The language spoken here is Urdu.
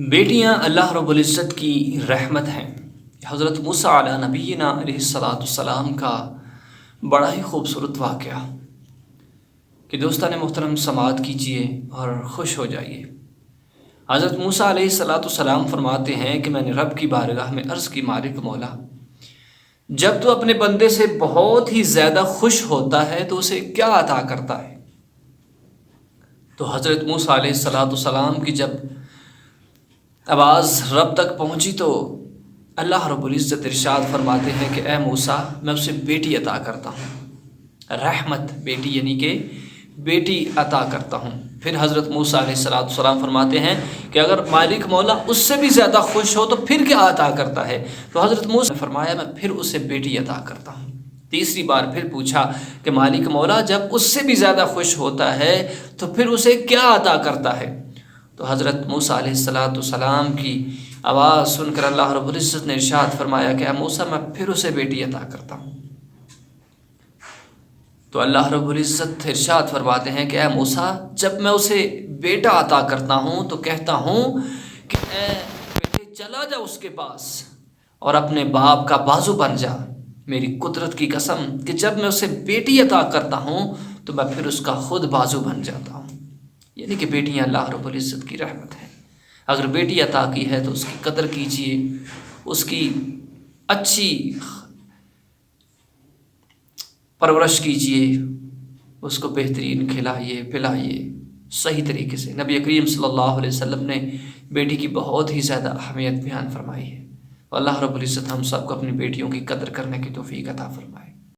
بیٹیاں اللہ رب العزت کی رحمت ہیں۔ حضرت موسیٰ علی نبینا علیہ السلام کا بڑا ہی خوبصورت واقعہ کہ دوستان محترم سماعت کیجیے اور خوش ہو جائیے۔ حضرت موسیٰ علیہ السلام فرماتے ہیں کہ میں نے رب کی بارگاہ میں عرض کی، مالک مولا، جب تو اپنے بندے سے بہت ہی زیادہ خوش ہوتا ہے تو اسے کیا عطا کرتا ہے؟ تو حضرت موسیٰ علیہ السلام کی جب آواز رب تک پہنچی تو اللہ رب العزت ارشاد فرماتے ہیں کہ اے موسیٰ، میں اسے بیٹی عطا کرتا ہوں، رحمت بیٹی یعنی کہ بیٹی عطا کرتا ہوں۔ پھر حضرت موسیٰ علیہ السلام فرماتے ہیں کہ اگر مالک مولا اس سے بھی زیادہ خوش ہو تو پھر کیا عطا کرتا ہے؟ تو حضرت موسیٰ نے فرمایا میں پھر اسے بیٹی عطا کرتا ہوں۔ تیسری بار پھر پوچھا کہ مالک مولا جب اس سے بھی زیادہ خوش ہوتا ہے تو پھر اسے کیا عطا کرتا ہے؟ تو حضرت موسیٰ علیہ السلام کی آواز سن کر اللہ رب العزت نے ارشاد فرمایا کہ اے موسیٰ، میں پھر اسے بیٹی عطا کرتا ہوں۔ تو اللہ رب العزت ارشاد فرماتے ہیں کہ اے موسیٰ، جب میں اسے بیٹا عطا کرتا ہوں تو کہتا ہوں کہ اے بیٹے چلا جا اس کے پاس اور اپنے باپ کا بازو بن جا۔ میری قدرت کی قسم کہ جب میں اسے بیٹی عطا کرتا ہوں تو میں پھر اس کا خود بازو بن جاتا ہوں۔ یعنی کہ بیٹیاں اللہ رب العزت کی رحمت ہیں۔ اگر بیٹی عطا کی ہے تو اس کی قدر کیجیے، اس کی اچھی پرورش کیجیے، اس کو بہترین کھلائیے پلائیے صحیح طریقے سے۔ نبی کریم صلی اللہ علیہ وسلم نے بیٹی کی بہت ہی زیادہ اہمیت بیان فرمائی ہے۔ اللہ رب العزت ہم سب کو اپنی بیٹیوں کی قدر کرنے کی توفیق عطا فرمائے۔